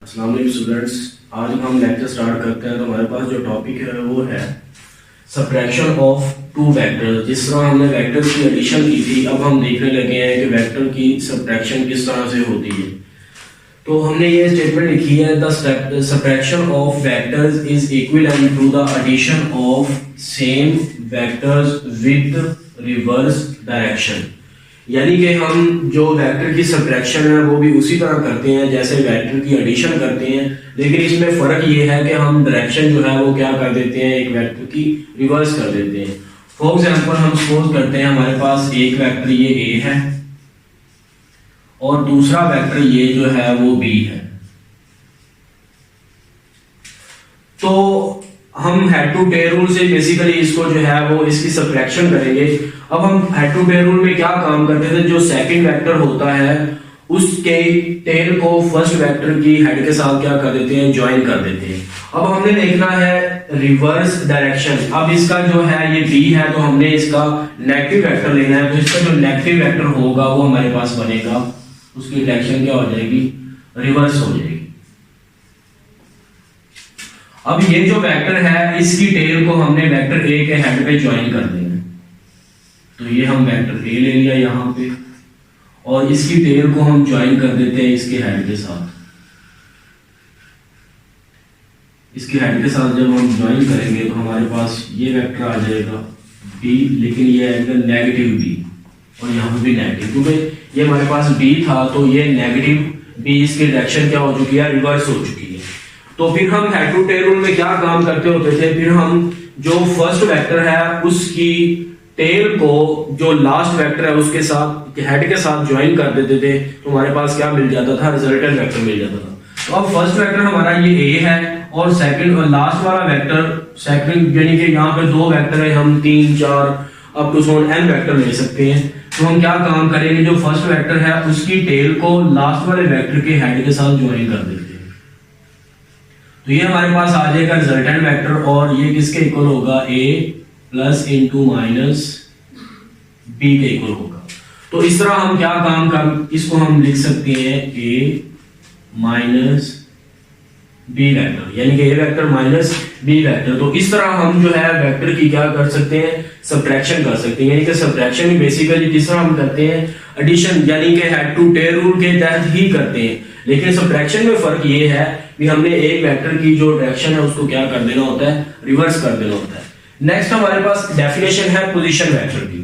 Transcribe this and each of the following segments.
अस्सलाम वालेकुम स्टूडेंट्स। आज हम लेक्चर स्टार्ट करते हैं तो हमारे पास जो टॉपिक है वो है सब्ट्रैक्शन ऑफ टू वेक्टर। जिस तरह हमने वेक्टर की एडिशन की थी, अब हम देखने लगे हैं कि वेक्टर की सब्ट्रैक्शन किस तरह से होती है। तो हमने ये स्टेटमेंट लिखी है, the subtraction of vectors is equivalent to the addition of same vectors with reverse direction. यानी कि हम जो वेक्टर की सब्ट्रैक्शन है वो भी उसी तरह करते हैं जैसे वेक्टर की एडिशन करते हैं, लेकिन इसमें फर्क ये है कि हम डायरेक्शन जो है वो क्या कर देते हैं, एक वेक्टर की रिवर्स कर देते हैं। फॉर एग्जांपल हम सपोज करते हैं हमारे पास एक वेक्टर ये ए है और दूसरा वेक्टर ये जो है वो बी है। तो हम हेड टू टेल रूल से बेसिकली इसको जो है वो इसकी सब्ट्रैक्शन करेंगे। अब हम हेड टू टेल रूल में क्या काम करते थे, जो सेकंड वेक्टर होता है उसके टेल को फर्स्ट वेक्टर की हेड के साथ क्या कर देते हैं, ज्वाइन कर देते हैं। अब हमने देखना है रिवर्स डायरेक्शन। अब इसका जो है ये बी है तो हमने इसका नेगेटिव वेक्टर लेना है, तो इसका जो नेगेटिव वेक्टर होगा वो हमारे पास बनेगा, उसकी डायरेक्शन क्या हो जाएगी, रिवर्स हो जाएगी। अब ये जो वेक्टर है इसकी टेल को हमने वेक्टर ए के हेड पे ज्वाइन कर देना है। तो ये हम वेक्टर ए ले लिया यहां पे और इसकी टेल को हम ज्वाइन कर देते हैं इसके हेड के साथ। इसके हेड के साथ जब हम ज्वाइन करेंगे तो हमारे पास ये वेक्टर आ जाएगा बी, लेकिन ये आएगा नेगेटिव बी और यहाँ पे भी नेगेटिव, क्योंकि ये हमारे पास बी था तो ये नेगेटिव बी, इसकी डायरेक्शन क्या हो चुकी है, रिवर्स हो चुकी है। तो फिर हम हेड टू टेल रूल में क्या काम करते होते थे, फिर हम जो फर्स्ट वेक्टर है उसकी टेल को जो लास्ट वेक्टर है उसके साथ हेड के साथ ज्वाइन कर देते थे, तो हमारे पास क्या मिल जाता था, रिजल्टेंट वेक्टर मिल जाता था। तो अब फर्स्ट वेक्टर हमारा ये ए है और सेकंड और लास्ट वाला वेक्टर सेकंड, यानी कि यहाँ पे दो वेक्टर है, हम 3 4 अप टू सोन n वेक्टर ले सकते हैं। तो हम क्या काम करेंगे, जो फर्स्ट वेक्टर है उसकी टेल को लास्ट वाले वेक्टर के हेड के साथ ज्वाइन कर देते हैं। तो ये हमारे पास आ जाएगा रिजल्टेंट वेक्टर और ये किसके इक्वल होगा, a plus into minus B के इक्वल होगा। तो इस तरह हम क्या काम कर, इसको हम लिख सकते हैं a माइनस बी वेक्टर, यानी कि a vector minus B vector. तो इस तरह हम जो है वेक्टर की क्या कर सकते हैं, सब्ट्रैक्शन कर सकते हैं। यानी कि सब्ट्रैक्शन बेसिकली किस तरह हम करते हैं, एडिशन यानी कि हेड टू टेल रूल के तहत ही करते हैं। लेकिन सब्ट्रैक्शन में फर्क ये है कि हमने एक वेक्टर की जो डायरेक्शन है उसको क्या कर देना होता है, रिवर्स कर देना होता है। नेक्स्ट हमारे पास डेफिनेशन है पोजीशन वेक्टर की।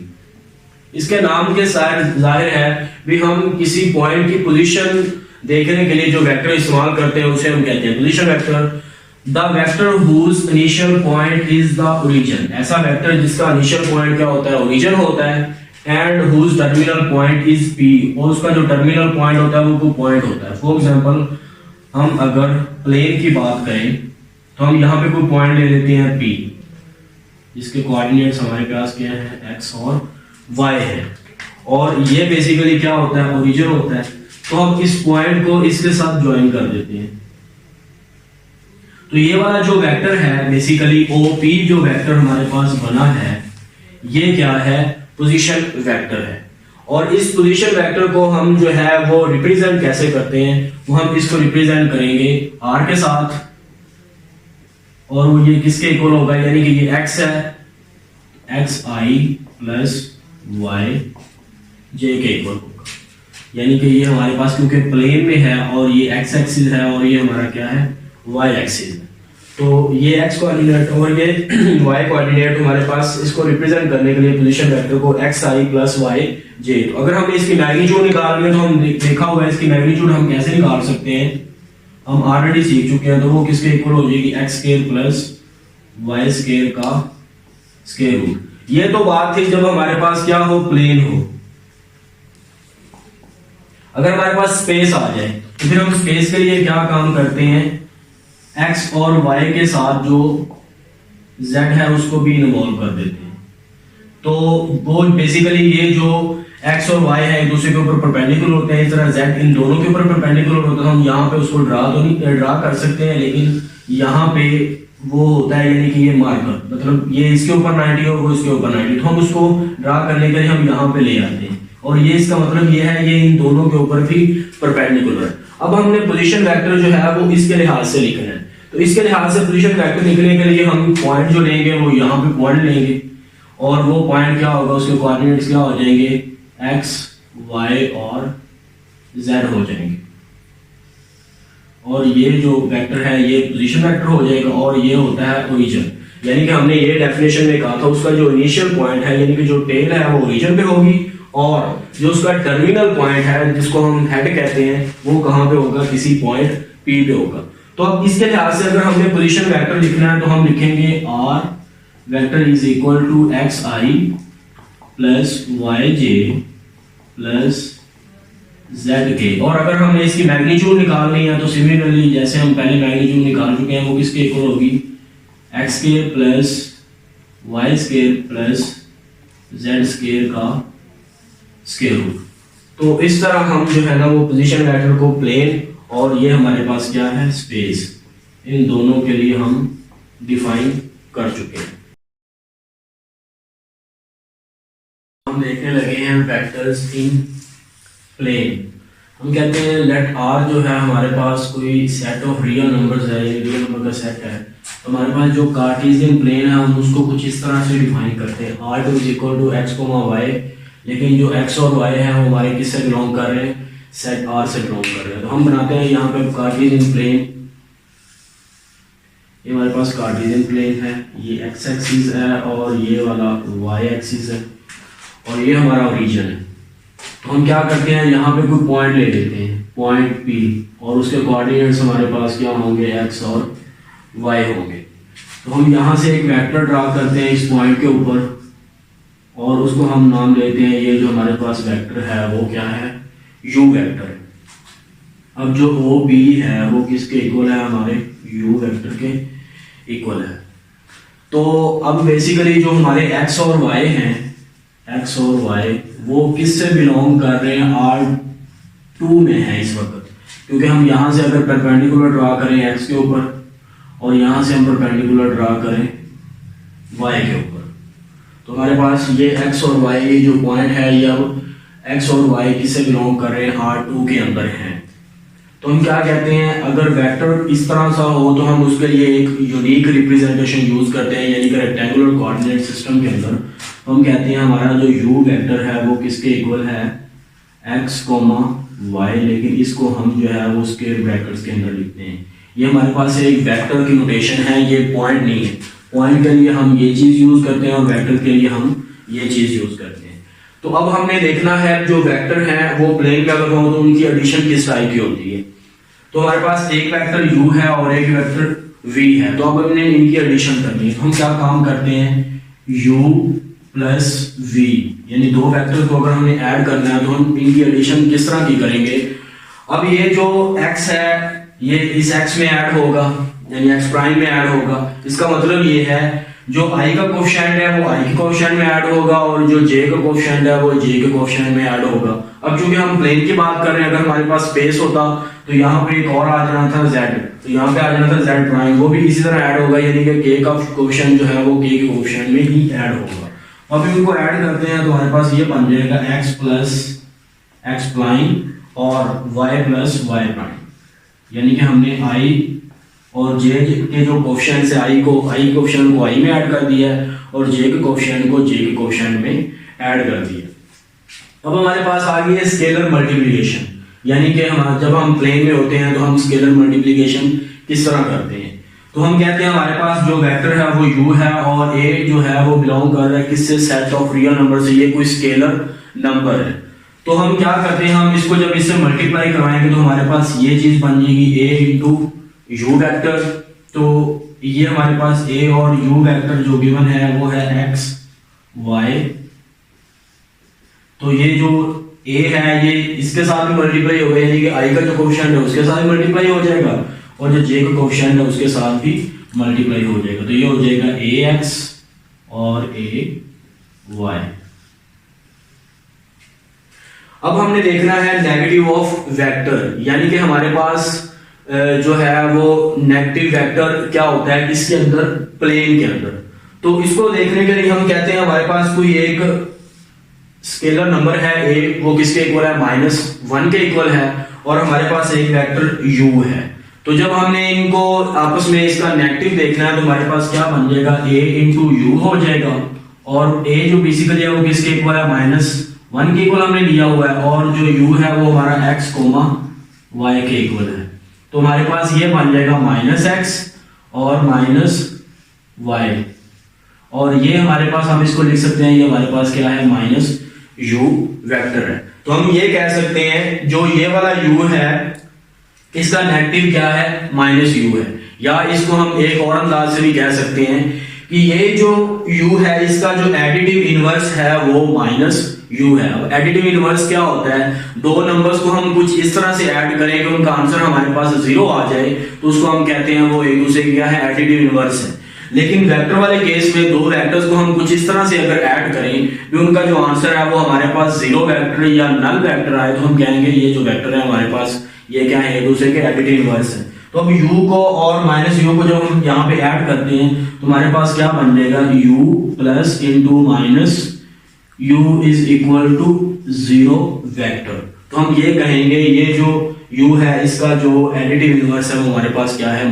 इसके नाम के साथ जाहिर है भी हम किसी पॉइंट की पोजीशन देखने के लिए जो वेक्टर इस्तेमाल करते हैं उसे हम कहते हैं position vector. The vector whose initial point is the origin, ऐसा वेक्टर जिसका इनिशियल पॉइंट क्या होता है, ओरिजिन होता है। And whose terminal point is P, और उसका जो टर्मिनल पॉइंट होता है वो पॉइंट होता है। फॉर एग्जांपल हम अगर प्लेन की बात करें तो हम यहाँ पे कोई पॉइंट ले लेते हैं P, जिसके कोऑर्डिनेट्स हमारे पास क्या है, x और y है, और ये बेसिकली क्या होता है, ओरिजिन होता है। तो हम इस पॉइंट को इसके साथ ज्वाइन कर देते हैं। तो ये वाला जो वेक्टर है बेसिकली OP जो वेक्टर हमारे पास बना है ये क्या है, पोजीशन वेक्टर है। और इस पोजीशन वेक्टर को हम जो है वो रिप्रेजेंट कैसे करते हैं, वो हम इसको रिप्रेजेंट करेंगे r के साथ, और वो ये किसके इक्वल होगा, यानी कि ये x है, xi प्लस y j के इक्वल होगा। यानी कि ये हमारे पास क्योंकि प्लेन में है और ये x एक्सिस है और ये हमारा क्या है, y एक्सिस है। तो ये x कोऑर्डिनेट और ये y कोऑर्डिनेट हमारे पास, इसको रिप्रेजेंट करने के लिए पोजीशन वेक्टर को xi प्लस yj। तो अगर हमें इसकी मैग्नीट्यूड निकालनी है तो हम देखा हुआ है इसकी मैग्नीट्यूड हम कैसे निकाल सकते हैं, हम ऑलरेडी सीख चुके हैं। तो वो किसके इक्वल हो जाएगी, x square plus y square का स्क्वायर रूट। ये तो बात थी जब हमारे पास क्या हो, प्लेन हो। अगर हमारे पास स्पेस आ जाए तो फिर हम स्पेस के लिए क्या काम करते हैं, x और y के साथ जो z है उसको भी इन्वॉल्व कर देते हैं। तो वो बेसिकली ये जो x और y है एक दूसरे के ऊपर परपेंडिकुलर होते हैं, इस तरह z इन दोनों के ऊपर परपेंडिकुलर होता है। हम यहाँ पे उसको ड्रा कर सकते हैं, लेकिन यहाँ पे वो होता है यानी कि ये मार्कर, मतलब ये इसके ऊपर 90 और वो इसके ऊपर 90, तो हम उसको ड्रा करने के लिए हम यहाँ पे ले आते हैं। और ये इसका मतलब ये है ये इन दोनों के ऊपर भी परपेंडिकुलर है। अब हमने पोजीशन वेक्टर जो है वो इसके लिहाज से लिखना है। तो इसके लिहाज से पोजीशन वेक्टर लिखने के लिए हम पॉइंट जो लेंगे वो यहाँ पे पॉइंट लेंगे, और वो पॉइंट क्या होगा, उसके कोऑर्डिनेट्स क्या हो जाएंगे, एक्स वाई और जेड हो जाएंगे। और ये जो वेक्टर है ये पोजीशन वेक्टर हो जाएगा, और ये होता है ओरिजिन। यानी कि हमने ये डेफिनेशन में कहा था उसका जो इनिशियल पॉइंट है यानी कि जो टेल है वो ओरिजिन पे होगी, और जो उसका टर्मिनल पॉइंट है जिसको हम हेड कहते हैं वो कहाँ पे होगा, किसी पॉइंट पी पे होगा। तो अब इसके लिहाज से अगर हमने पोजीशन वेक्टर लिखना है तो हम लिखेंगे R vector is equal to X I plus Y J plus Z K. और अगर हमने इसकी मैग्नीट्यूड निकालनी है तो सिमिलरली जैसे हम पहले मैग्नीट्यूड निकाल चुके हैं वो किसके इक्वल होगी, X square plus Y square plus Z square का स्क्वायर रूट। तो इस तरह हम जो है ना वो पोजीशन वेक्टर को प्लेन और ये हमारे पास क्या है स्पेस, इन दोनों के लिए हम डिफाइन कर चुके हैं। हम देखने लगे हैं वेक्टर्स इन प्लेन। हम कहते हैं लेट आर जो है हमारे पास कोई सेट ऑफ रियल नंबर्स है, रियल नंबर का सेट है। तो हमारे पास जो कार्टेशियन प्लेन है हम उसको कुछ इस तरह से डिफाइन करते हैं, R two is equal to X comma Y, लेकिन जो एक्स और वाई है वो हमारे किससे बिलोंग कर रहे हैं, सेट आर से बिलोंग कर रहे हैं। तो हम बनाते हैं यहाँ पे कार्टेशियन प्लेन। ये हमारे पास कार्टेशियन प्लेन है, ये एक्स एक्सिस है और ये वाला वाई एक्सिस है, और ये हमारा ओरिजिन है। तो हम क्या करते हैं यहाँ पे कोई पॉइंट ले लेते हैं, पॉइंट पी, और उसके कोऑर्डिनेट्स हमारे पास क्या होंगे, एक्स और वाई होंगे। तो हम यहाँ से एक वेक्टर ड्रा करते हैं इस पॉइंट के ऊपर, और उसको हम नाम देते हैं, ये जो हमारे पास वेक्टर है वो क्या है, यू वेक्टर है। अब जो ओ बी है वो किसके इक्वल है, हमारे यू वेक्टर के इक्वल है। तो अब बेसिकली जो हमारे एक्स और वाई हैं, एक्स और वाई वो किससे बिलोंग कर रहे हैं, R2 में है इस वक्त, क्योंकि हम यहाँ से अगर परपेंडिकुलर ड्रा करें एक्स के ऊपर और यहाँ से हम परपेंडिकुलर ड्रा करें वाई के ऊपर, तो हमारे पास ये एक्स और वाई जो पॉइंट है ये अब एक्स और वाई किससे बिलोंग कर रहे हैं, R2 के अंदर हैं। तो हम क्या कहते हैं, अगर वेक्टर इस तरह सा हो तो हम उसके लिए एक यूनिक रिप्रेजेंटेशन यूज करते हैं, यानी कि रेक्टेंगुलर कोऑर्डिनेट सिस्टम के अंदर हम कहते हैं हमारा जो यू वेक्टर है वो किसके इक्वल है, एक्स कोमा वाई, लेकिन इसको हम जो है वो स्क्वायर ब्रैकेट्स के अंदर लिखते हैं। ये हमारे पास एक वेक्टर की नोटेशन है, ये पॉइंट नहीं है। पॉइंट के लिए हम ये चीज यूज करते हैं और वेक्टर के लिए हम ये चीज यूज करते हैं। तो अब हमने देखना है जो वेक्टर है वो प्लेन में अगर हो तो उनकी एडिशन किस टाइप की होती है। तो हमारे पास एक वेक्टर u है और एक वेक्टर v है, तो अब हमने इनकी एडिशन करनी है। तो हम क्या काम करते हैं, u प्लस v, यानी दो वेक्टर को अगर हमें ऐड करना है तो हम इनकी एडिशन किस तरह की करेंगे। अब ये जो x है ये इस x में ऐड होगा, यानी x प्राइम में ऐड होगा। इसका मतलब ये है जो i का कोएफिशिएंट है वो i के कोएफिशिएंट में ऐड होगा और जो j का कोएफिशिएंट है वो j के कोएफिशिएंट में ऐड होगा। अब चूंकि हम प्लेन की बात कर रहे हैं, अगर हमारे पास स्पेस होता तो यहाँ पे एक और आ जाना था z, तो यहाँ पे आ जाना था z प्राइम, वो भी इसी तरह ऐड होगा, यानी कि k का कोएफिशिएंट जो है वो k के कोएफिशिएंट में ही ऐड होगा। अब इनको ऐड करते हैं तो हमारे पास ये बन जाएगा x प्लस x प्राइम और y प्लस y प्राइम, यानी कि हमने i और j के जो कोएफिशिएंट है i कोएफिशिएंट को i में ऐड कर दिया है और j के कोएफिशिएंट को j के कोएफिशिएंट में ऐड कर दिया। अब हमारे पास आ गई है स्केलर मल्टीप्लिकेशन, यानी कि हम जब हम प्लेन में होते हैं तो हम स्केलर मल्टीप्लिकेशन किस तरह करते हैं। तो हम कहते हैं हमारे पास जो वेक्टर है वो u है और a जो है वो बिलोंग कर रहा है किससे, सेट ऑफ रियल नंबर से, ये कोई स्केलर नंबर है। तो हम क्या करते हैं, हम इसको जब इससे मल्टीप्लाई करवाएंगे तो हमारे पास ये चीज बन जाएगी a इंटू यू वेक्टर। तो ये हमारे पास a और u वेक्टर जो गिवन है वो है x y, तो ये जो a है ये इसके साथ भी मल्टीप्लाई हो गया, यानी कि i का जो कोएफिशिएंट है उसके साथ भी मल्टीप्लाई हो जाएगा और जो j का कोएफिशिएंट है उसके साथ भी मल्टीप्लाई हो जाएगा। तो ये हो जाएगा ax और ay। अब हमने देखना है नेगेटिव ऑफ वेक्टर, यानी कि हमारे पास जो है वो नेगेटिव वेक्टर क्या होता है किसके अंदर, प्लेन के अंदर। तो इसको देखने के लिए हम कहते हैं हमारे पास कोई एक स्केलर नंबर है a, वो किसके इक्वल है, -1 के इक्वल है, और हमारे पास एक वेक्टर u है। तो जब हमने इनको आपस में इसका नेगेटिव देखना है तो हमारे पास क्या बन जाएगा, a इंटू यू हो जाएगा, और a जो बेसिकली है वो किसके इक्वल है, -1 के इक्वल हमने लिया हुआ है, और जो u है वो हमारा x, y के इक्वल है। तो हमारे पास ये बन जाएगा -x और -y, और ये हमारे पास हम इसको लिख सकते हैं, ये हमारे पास क्या है, -u वेक्टर है। तो हम ये कह सकते हैं जो ये वाला u है इसका नेगेटिव क्या है, -u है, या इसको हम एक और अंदाज से भी कह सकते हैं कि ये जो u है इसका जो एडिटिव इनवर्स है वो -u है। अब एडिटिव इनवर्स क्या होता है, दो नंबर्स को हम कुछ इस तरह से ऐड करें कि उनका आंसर हमारे पास 0 आ जाए, तो उसको हम कहते हैं वो एक दूसरे क्या है, एडिटिव इनवर्स है। लेकिन वेक्टर वाले केस में दो वेक्टर्स को हम कुछ इस तरह से अगर ऐड करें कि उनका जो आंसर है वो हमारे पास 0 वेक्टर या नल वेक्टर आए, तो हम कहेंगे ये जो वेक्टर है हमारे पास ये क्या है, एक दूसरे के एडिटिव इनवर्स है। तो अब u को और -u को जब हम यहाँ पे ऐड करते हैं तो हमारे पास क्या बन जाएगा, u plus into minus u is equal to 0 vector. तो हम ये कहेंगे ये जो u है इसका जो एडिटिव इनवर्स है वो हमारे पास क्या है,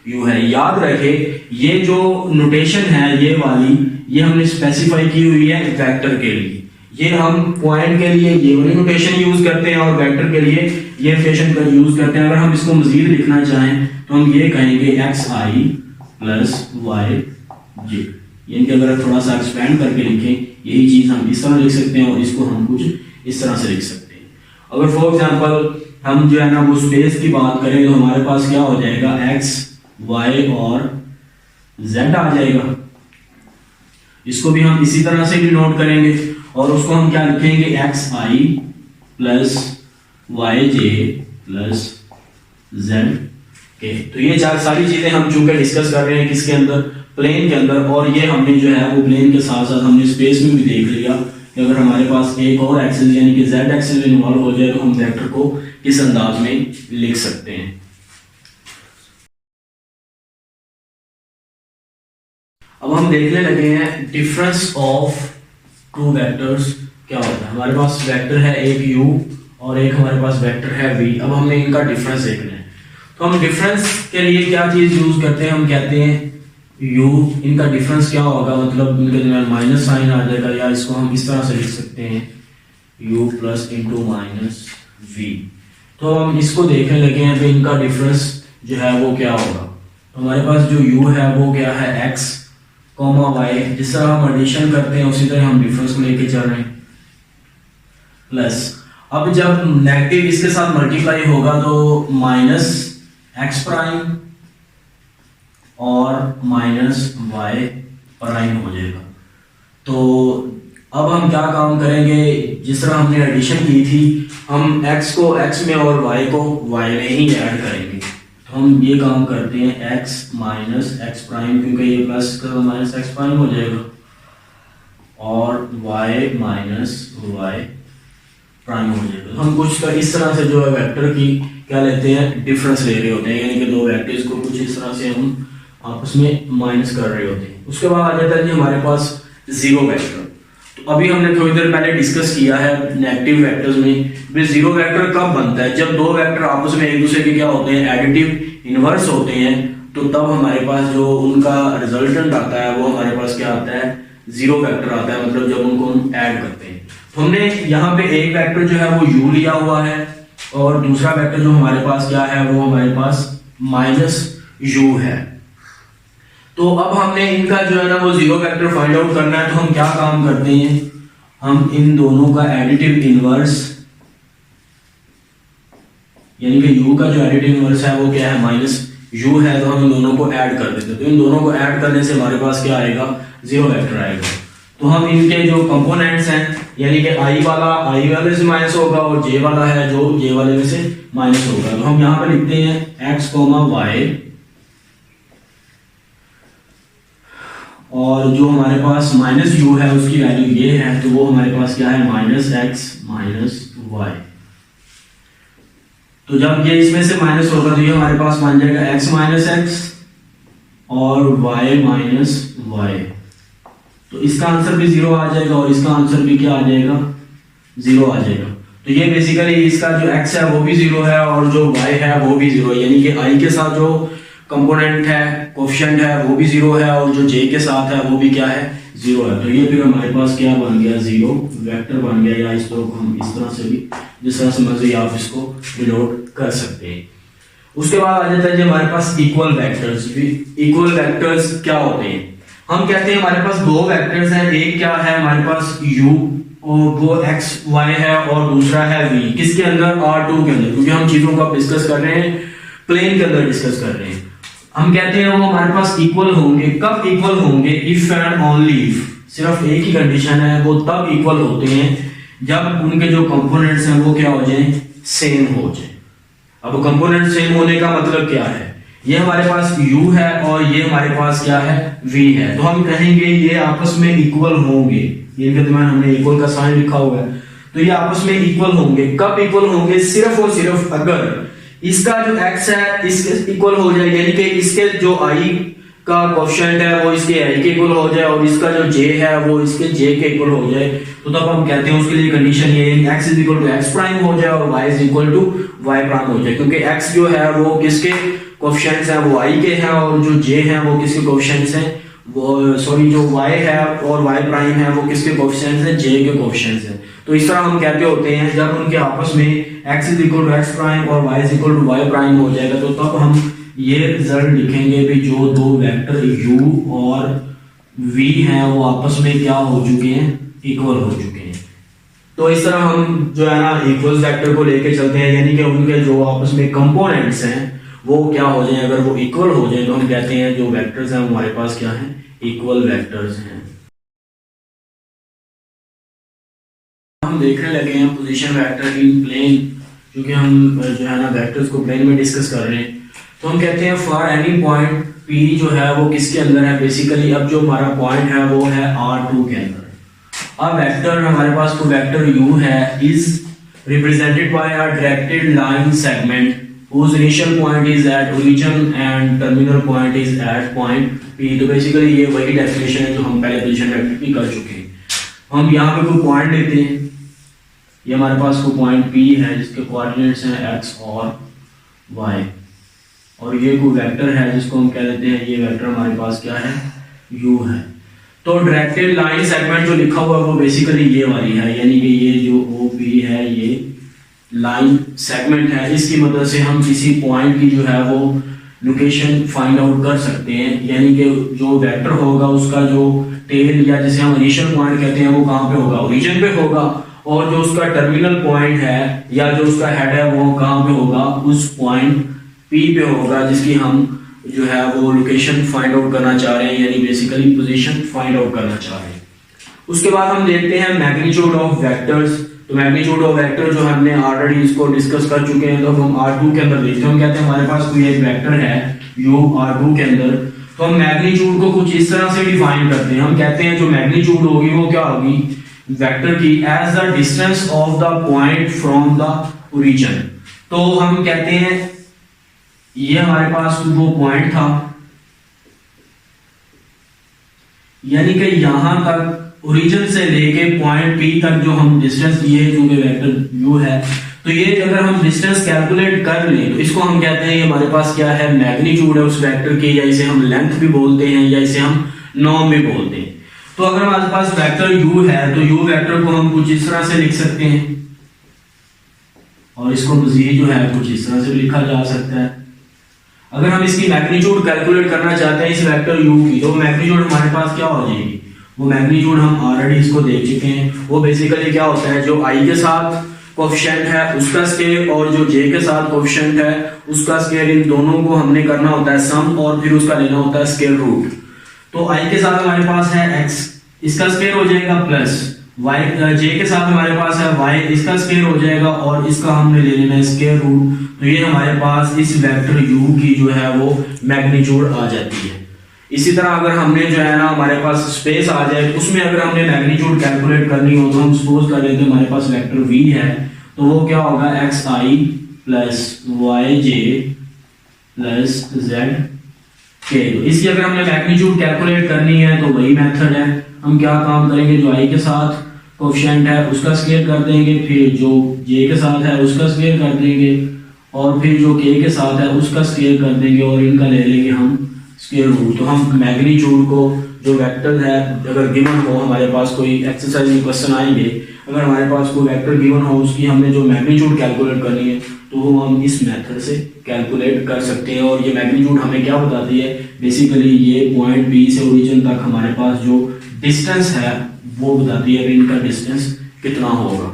-u है। याद रखे ये जो नोटेशन है ये वाली, ये हमने स्पेसिफाई की हुई है वेक्टर के लिए, ये हम पॉइंट के लिए ये वाली नोटेशन यूज करते हैं और वेक्टर के लिए ये नोटेशन का यूज करते हैं। अगर हम इसको मजीद लिखना चाहें तो हम ये कहेंगे xi प्लस yj, इनके अगर थोड़ा सा एक्सपेंड करके लिखें यही चीज हम इस तरह लिख सकते हैं और इसको हम कुछ इस तरह से लिख सकते हैं। अगर फॉर एग्जांपल हम जो है ना वो स्पेस की बात करें तो हमारे पास क्या हो जाएगा, x y और z आ जाएगा। इसको भी हम इसी तरह से भी नोट करेंगे और उसको हम क्या लिखेंगे, xi plus yj plus zk। तो ये चार सारी चीजें हम चूंकि डिस्कस कर रहे हैं किसके अंदर, प्लेन के अंदर, और ये हमने जो है वो प्लेन के साथ साथ हमने स्पेस में भी देख लिया कि अगर हमारे पास एक और एक्सिस यानी कि z एक्सिस इन्वॉल्व हो जाए तो हम वेक्टर को किस अंदाज में लिख सकते हैं। अब हम देखने लगे हैं डिफरेंस ऑफ टू वेक्टर्स क्या होता है। हमारे पास वेक्टर है एक u और एक हमारे पास वेक्टर है v। अब हमने इनका डिफरेंस देखना है, तो हम डिफरेंस के लिए क्या चीज यूज करते हैं, हम कहते हैं u, इनका डिफरेंस क्या होगा, मतलब इनके दरमियान माइनस साइन आ जाएगा, या इसको हम इस तरह से लिख सकते हैं u plus into minus v। तो हम इसको देखने लगे हैं तो इनका डिफरेंस जो है वो क्या होगा। तो हमारे पास जो u है वो क्या है, x y, जिस तरह हम एडिशन करते हैं उसी तरह हम डिफरेंस को लेके चल रहे हैं, प्लस अब जब नेगेटिव इसके साथ मल्टीप्लाई होगा तो माइनस एक्स प्राइम और माइनस वाई प्राइम हो जाएगा। तो अब हम क्या काम करेंगे, जिस तरह हमने एडिशन की थी हम x को x में और y को y में ही ऐड करेंगे। तो हम ये काम करते हैं x माइनस एक्स प्राइम, क्योंकि ये प्लस का माइनस एक्स प्राइम हो जाएगा, और y माइनस y प्राइम हो जाएगा। तो हम कुछ का इस तरह से जो है वेक्टर की क्या लेते हैं, डिफरेंस ले रहे होते हैं, यानी कि दो वेक्टर्स को कुछ इस तरह से हम आपस में माइनस कर रहे होते हैं। उसके बाद आ जाता है जी हमारे पास जीरो वेक्टर। तो अभी हमने थोड़ी देर पहले डिस्कस किया है नेगेटिव वेक्टर्स में भी जीरो वेक्टर कब बनता है, जब दो वेक्टर आपस में एक दूसरे के क्या होते हैं, एडिटिव इनवर्स होते हैं, तो तब हमारे पास जो उनका रिजल्टेंट आता है वो हमारे पास क्या आता है, जीरो वेक्टर आता है, मतलब जब उनको हम ऐड करते हैं। तो हमने यहाँ पे एक वेक्टर जो है वो u लिया हुआ है और दूसरा वेक्टर जो हमारे पास क्या है वो हमारे पास माइनस u है। तो अब हमने इनका जो है ना वो जीरो वेक्टर फाइंड आउट करना है, तो हम क्या काम करते हैं, हम इन दोनों का एडिटिव इनवर्स यानी कि u का जो एडिटिव इनवर्स है वो क्या है, माइनस u है, तो हम इन दोनों को ऐड कर देते हैं। तो इन दोनों को ऐड करने से हमारे पास क्या आएगा, जीरो वेक्टर आएगा। तो हम इनके जो कंपोनेंट्स हैं यानी कि i वाले से माइनस होगा और j वाला है जो j वाले में से माइनस होगा। तो हम यहाँ पे लिखते हैं x, y, और जो हमारे पास माइनस u है उसकी वैल्यू ये है, तो वो हमारे पास क्या है, माइनस x माइनस y। तो जब ये इसमें से माइनस होगा तो ये हमारे पास बन जाएगा x माइनस x और y माइनस y। तो इसका आंसर भी जीरो आ जाएगा और इसका आंसर भी क्या आ जाएगा, जीरो आ जाएगा। तो ये बेसिकली इसका जो x है वो भी 0 है और जो y है वो भी 0 है, यानी कि i के साथ जो कंपोनेंट है कोफिशिएंट है वो भी 0 है और जो j के साथ है वो भी क्या है 0 है। तो ये फिर हमारे पास क्या बन गया 0 वेक्टर बन गया, या इसको हम इस तरह से भी जिस तरह से मर्जी आप इसको डिनोट कर सकते हैं। उसके बाद आ जाता है हमारे पास इक्वल वेक्टर्स। इक्वल वेक्टर्स क्या होते हैं? हम कहते हैं हमारे पास दो वेक्टर्स हैं, एक क्या है हमारे पास u और वो x y है और दूसरा है v, किसके अंदर R2 के अंदर, क्योंकि हम चीजों को डिस्कस कर रहे हैं प्लेन के अंदर डिस्कस कर रहे हैं। हम कहते हैं वो हमारे पास इक्वल होंगे, कब इक्वल होंगे? इफ एंड ओनली इफ, सिर्फ एक ही कंडीशन है, वो तब इक्वल होते हैं जब उनके जो कंपोनेंट्स हैं वो क्या हो जाएं, सेम हो जाए। अब कंपोनेंट सेम होने का मतलब क्या है? ये हमारे पास u है और ये हमारे पास क्या है v है, तो हम कहेंगे ये आपस में इक्वल होंगे। इनके दरमियान हमने इक्वल का साइन लिखा हुआ है, तो ये आपस में इक्वल होंगे। कब इक्वल होंगे? सिर्फ और सिर्फ अगर इसका जो x है इसके इक्वल हो जाए, यानी कि इसके जो i का कोएफिशिएंट है वो इसके i के इक्वल हो जाए और इसका जो j है वो इसके j के इक्वल हो जाए, तो तब हम कहते हैं उसके लिए कंडीशन ये है x is equal to x prime हो जाए और y is equal to y prime हो जाए, क्योंकि x जो है वो किसके कोएफिशिएंट्स हैं वो i के हैं और जो j है वो किसके कोएफिशिएंट्स हैं, वो सॉरी जो y है और y प्राइम है वो किसके कोएफिशिएंट्स हैं, j के कोएफिशिएंट्स हैं। तो इस तरह हम कहते होते हैं जब उनके आपस में x is equal to x prime और y is equal to y prime हो जाएगा, तो तब हम ये रिजल्ट लिखेंगे भी जो दो वेक्टर u और v हैं वो आपस में क्या हो चुके हैं, इक्वल हो चुके हैं। तो इस तरह हम जो है ना इक्वल वेक्टर को लेके चलते हैं, यानी कि उनके जो आपस में कंपोनेंट्स हैं वो क्या हो जाए, अगर वो इक्वल हो जाए तो हम कहते हैं जो वेक्टर्स हैं हमारे पास क्या है, इक्वल वेक्टर्स हैं। हम देखने लगे हैं पोजीशन वेक्टर इन प्लेन, क्योंकि हम जो है ना वेक्टर्स को प्लेन में डिस्कस कर रहे हैं। तो हम कहते हैं फॉर एनी पॉइंट P जो है वो किसके अंदर है, बेसिकली अब जो हमारा पॉइंट है वो है R2 के अंदर। अब वेक्टर हमारे पास तो वेक्टर u है is represented by a directed line segment whose initial point is at origin and terminal point is at point P। तो बेसिकली ये वही डेफिनेशन है जो हम पहले पोजीशन वेक्टर की कर चुके हैं। हम यहाँ पे कोई पॉइंट लेते हैं, ये हमारे पास कोई पॉइंट P है जिसके कोऑर्डिनेट्स हैं x और y, और ये कोई वेक्टर है जिसको हम कह देते हैं ये वेक्टर हमारे पास क्या है, u है। तो डायरेक्टेड लाइन सेगमेंट जो लिखा हुआ है वो बेसिकली ये वाली है, यानी कि ये जो OP है ये लाइन सेगमेंट है, इसकी मदद से हम किसी पॉइंट की जो है वो लोकेशन फाइंड आउट कर सकते हैं, यानी कि जो वेक्टर होगा उसका जो टेल या जिसे हम इनिशियल पॉइंट कहते हैं वो कहाँ पे होगा, ओरिजिन पे होगा, और जो उसका टर्मिनल पॉइंट है या जो उसका हेड है वो कहाँ पे होगा, उस पॉइंट P पे होगा जिसकी हम जो है वो लोकेशन फाइंड आउट करना चाह रहे हैं, यानी बेसिकली पोजीशन फाइंड आउट करना चाह रहे हैं। उसके बाद हम देखते हैं मैग्नीट्यूड ऑफ वेक्टर्स। तो मैग्नीट्यूड ऑफ वेक्टर जो हमने ऑलरेडी इसको डिस्कस कर चुके हैं, तो हम R2 के अंदर देखते हैं। हम कहते हैं हमारे पास कोई एक वेक्टर है u R2 के अंदर, तो हम मैग्नीट्यूड को कुछ इस तरह से डिफाइन करते हैं। हम कहते हैं जो मैग्नीट्यूड होगी वो क्या होगी वेक्टर की, as the distance of the point from the origin. तो हम कहते हैं ये हमारे पास वो पॉइंट था, यानी कि यहां तक ओरिजिन से लेके पॉइंट P तक जो हम डिस्टेंस लिए क्योंकि वेक्टर u है, तो ये अगर हम डिस्टेंस कैलकुलेट कर लें तो इसको हम कहते हैं ये हमारे पास क्या है, मैग्नीट्यूड है उस वेक्टर की, या इसे हम लेंथ भी बोलते हैं या इसे हम नॉर्म भी बोलते हैं। तो अगर हमारे पास वेक्टर u है तो u वेक्टर को हम कुछ इस तरह से लिख सकते हैं, और इसको मजीद जो है कुछ इस तरह से लिखा जा सकता है। अगर हम इसकी मैग्नीट्यूड कैलकुलेट करना चाहते हैं इस वेक्टर u की, तो मैग्नीट्यूड हमारे पास क्या हो जाएगी, वो मैग्नीट्यूड हम ऑलरेडी इसको देख चुके हैं। वो बेसिकली क्या होता है, जो i के साथ कोएफिशिएंट है उसका स्केयर और जो j के साथ कोएफिशिएंट है उसका स्केयर, इन दोनों को हमने करना होता है सम और फिर उसका लेना होता है स्केयर रूट। तो i के साथ हमारे पास है x, इसका स्केयर हो जाएगा प्लस y, j के साथ हमारे पास है y, इसका स्केयर हो जाएगा और इसका हमने ले लेना है स्केयर रूट। तो ये हमारे पास इस वेक्टर u की जो है वो मैग्नीट्यूड आ जाती है। इसी तरह अगर हमने जो है ना हमारे पास स्पेस आ जाए उसमें अगर हमने मैग्नीट्यूड कैलकुलेट करनी हो तो हम सपोज कर लेते हैं हमारे पास वेक्टर v है, तो वो क्या होगा xi plus yj plus zk। तो इसकी अगर हमने मैग्नीट्यूड कैलकुलेट करनी है तो वही मेथड है, हम क्या काम करेंगे, जो i के साथ कोफिशिएंट है उसका स्क्वायर कर देंगे, फिर जो जे के साथ है उसका स्क्वायर कर देंगे, और फिर जो के के साथ है उसका स्क्वायर कर देंगे, और इनका ले लेंगे हम स्क्वायर रूट। तो हम मैग्नीट्यूड को जो वेक्टर है अगर गिवन हो, हमारे पास कोई एक्सरसाइज में क्वेश्चन आएंगे, अगर हमारे पास कोई वेक्टर गिवन हो उसकी हमने जो मैग्नीट्यूड कैलकुलेट करनी है तो वो हम इस मेथड से कैलकुलेट कर सकते हैं। और ये मैग्नीट्यूड हमें क्या बताती है, बेसिकली ये पॉइंट बी से ओरिजिन तक हमारे पास जो डिस्टेंस है वो बताती है कि इनका डिस्टेंस कितना होगा।